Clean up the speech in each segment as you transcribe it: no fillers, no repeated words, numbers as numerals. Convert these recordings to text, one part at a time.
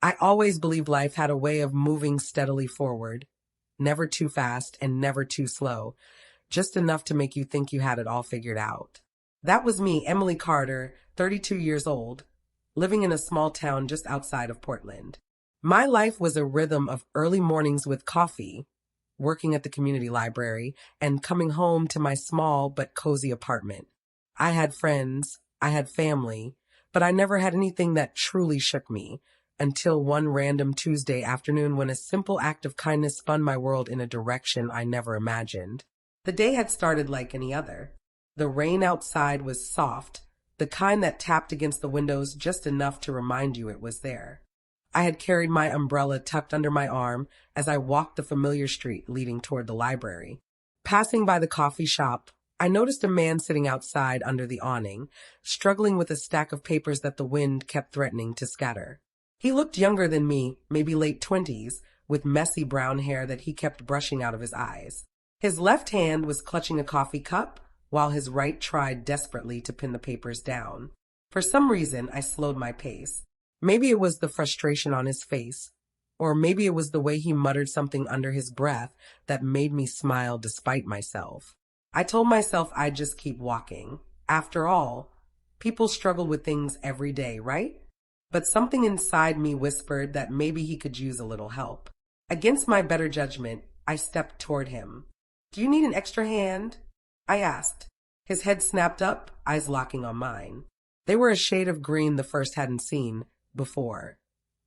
I always believed life had a way of moving steadily forward, never too fast and never too slow, just enough to make you think you had it all figured out. That was me, Emily Carter, 32 years old, living in a small town just outside of Portland. My life was a rhythm of early mornings with coffee, working at the community library, and coming home to my small but cozy apartment. I had friends, I had family, but I never had anything that truly shook me until one random Tuesday afternoon when a simple act of kindness spun my world in a direction I never imagined. The day had started like any other. The rain outside was soft, the kind that tapped against the windows just enough to remind you it was there. I had carried my umbrella tucked under my arm as I walked the familiar street leading toward the library. Passing by the coffee shop, I noticed a man sitting outside under the awning, struggling with a stack of papers that the wind kept threatening to scatter. He looked younger than me, maybe late 20s, with messy brown hair that he kept brushing out of his eyes. His left hand was clutching a coffee cup, while his right tried desperately to pin the papers down. For some reason, I slowed my pace. Maybe it was the frustration on his face, or maybe it was the way he muttered something under his breath that made me smile despite myself. I told myself I'd just keep walking. After all, people struggle with things every day, right? But something inside me whispered that maybe he could use a little help. Against my better judgment, I stepped toward him. "Do you need an extra hand?" I asked. His head snapped up, eyes locking on mine. They were a shade of green the first hadn't seen before.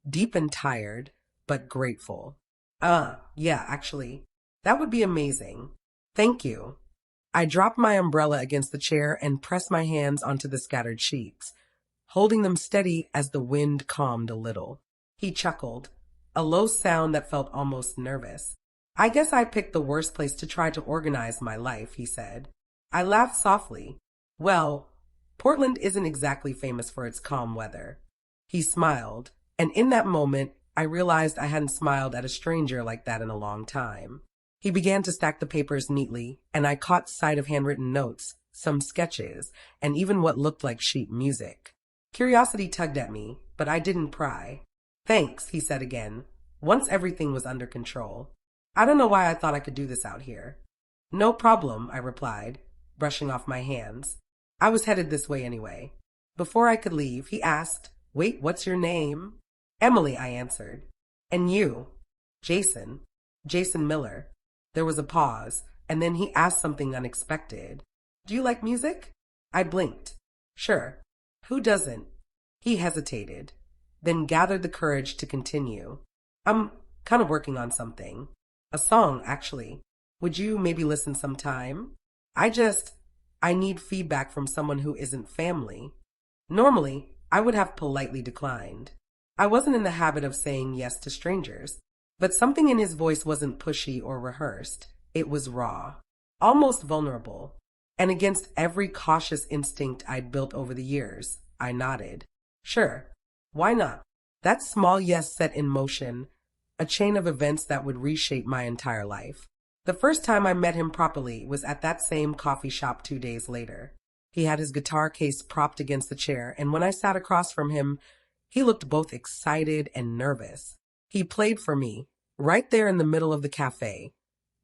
Deep and tired, but grateful. Yeah, actually. That would be amazing. Thank you." I dropped my umbrella against the chair and pressed my hands onto the scattered sheets, holding them steady as the wind calmed a little. He chuckled, a low sound that felt almost nervous. "I guess I picked the worst place to try to organize my life," he said. I laughed softly. "Well, Portland isn't exactly famous for its calm weather." He smiled, and in that moment, I realized I hadn't smiled at a stranger like that in a long time. He began to stack the papers neatly, and I caught sight of handwritten notes, some sketches, and even what looked like sheet music. Curiosity tugged at me, but I didn't pry. "Thanks," he said again, once everything was under control. "I don't know why I thought I could do this out here." "No problem," I replied, brushing off my hands. I was headed this way anyway. Before I could leave, he asked, "Wait, what's your name?" "Emily," I answered. "And you?" "Jason. Jason Miller." There was a pause, and then he asked something unexpected. "Do you like music?" I blinked. "Sure. Who doesn't?" He hesitated, then gathered the courage to continue. "I'm kind of working on something. A song, actually. Would you maybe listen sometime? I need feedback from someone who isn't family." Normally, I would have politely declined. I wasn't in the habit of saying yes to strangers, but something in his voice wasn't pushy or rehearsed. It was raw, almost vulnerable. And against every cautious instinct I'd built over the years, I nodded. "Sure, why not?" That small yes set in motion a chain of events that would reshape my entire life. The first time I met him properly was at that same coffee shop 2 days later. He had his guitar case propped against the chair, and when I sat across from him, he looked both excited and nervous. He played for me, right there in the middle of the cafe,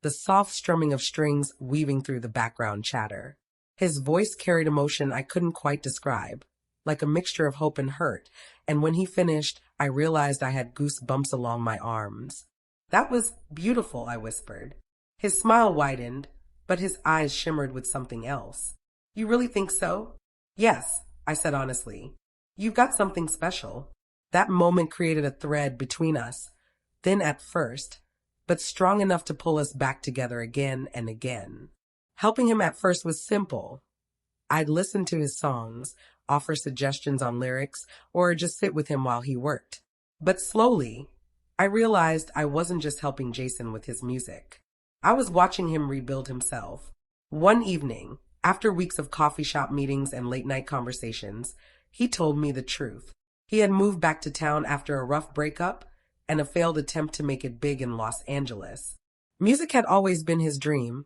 the soft strumming of strings weaving through the background chatter. His voice carried emotion I couldn't quite describe, like a mixture of hope and hurt, and when he finished, I realized I had goosebumps along my arms. "That was beautiful," I whispered. His smile widened, but his eyes shimmered with something else. "You really think so?" "Yes," I said honestly. "You've got something special." That moment created a thread between us, thin at first, but strong enough to pull us back together again and again. Helping him at first was simple. I'd listen to his songs, offer suggestions on lyrics, or just sit with him while he worked. But slowly, I realized I wasn't just helping Jason with his music. I was watching him rebuild himself. One evening, after weeks of coffee shop meetings and late-night conversations, he told me the truth. He had moved back to town after a rough breakup and a failed attempt to make it big in Los Angeles. Music had always been his dream,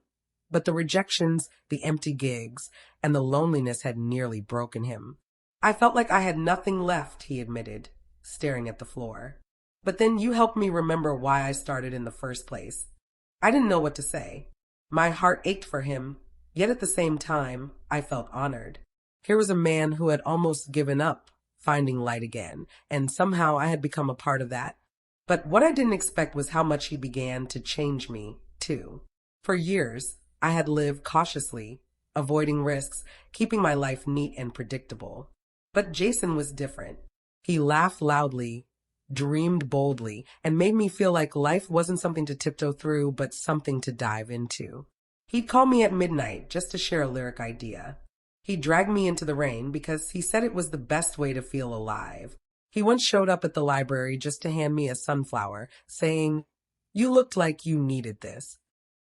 but the rejections, the empty gigs, and the loneliness had nearly broken him. "I felt like I had nothing left," he admitted, staring at the floor. But then you helped me remember why I started in the first place. I didn't know what to say. My heart ached for him, yet at the same time, I felt honored. Here was a man who had almost given up finding light again, and somehow I had become a part of that. But what I didn't expect was how much he began to change me, too. For years, I had lived cautiously, avoiding risks, keeping my life neat and predictable. But Jason was different. He laughed loudly, dreamed boldly, and made me feel like life wasn't something to tiptoe through, but something to dive into. He'd call me at midnight just to share a lyric idea. He'd drag me into the rain because he said it was the best way to feel alive. He once showed up at the library just to hand me a sunflower, saying, "You looked like you needed this."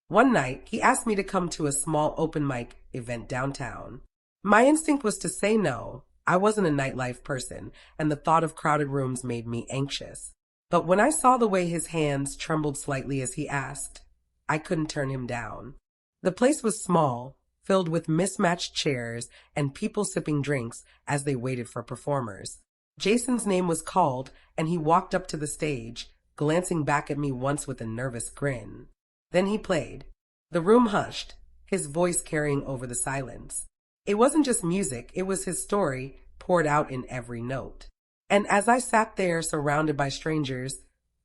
One night, he asked me to come to a small open mic event downtown. My instinct was to say no. I wasn't a nightlife person, and the thought of crowded rooms made me anxious. But when I saw the way his hands trembled slightly as he asked, I couldn't turn him down. The place was small, filled with mismatched chairs and people sipping drinks as they waited for performers. Jason's name was called, and he walked up to the stage, glancing back at me once with a nervous grin. Then he played. The room hushed, his voice carrying over the silence. It wasn't just music, it was his story poured out in every note. And as I sat there surrounded by strangers,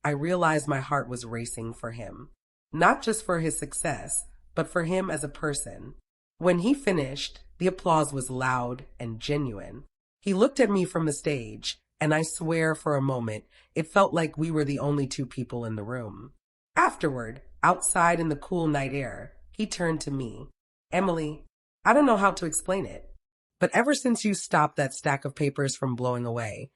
I realized my heart was racing for him. Not just for his success, but for him as a person. When he finished, the applause was loud and genuine. He looked at me from the stage, and I swear for a moment, it felt like we were the only two people in the room. Afterward, outside in the cool night air, he turned to me. "Emily, I don't know how to explain it, but ever since you stopped that stack of papers from blowing away,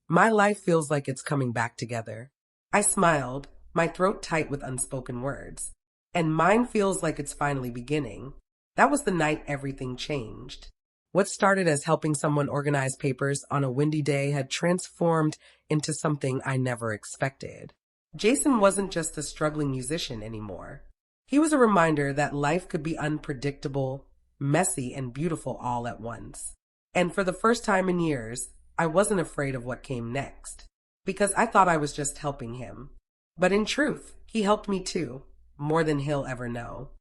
my life feels like it's coming back together." I smiled, my throat tight with unspoken words. "And mine feels like it's finally beginning." That was the night everything changed. What started as helping someone organize papers on a windy day had transformed into something I never expected. Jason wasn't just a struggling musician anymore. He was a reminder that life could be unpredictable, messy, and beautiful all at once. And for the first time in years, I wasn't afraid of what came next, because I thought I was just helping him. But in truth, he helped me too, more than he'll ever know.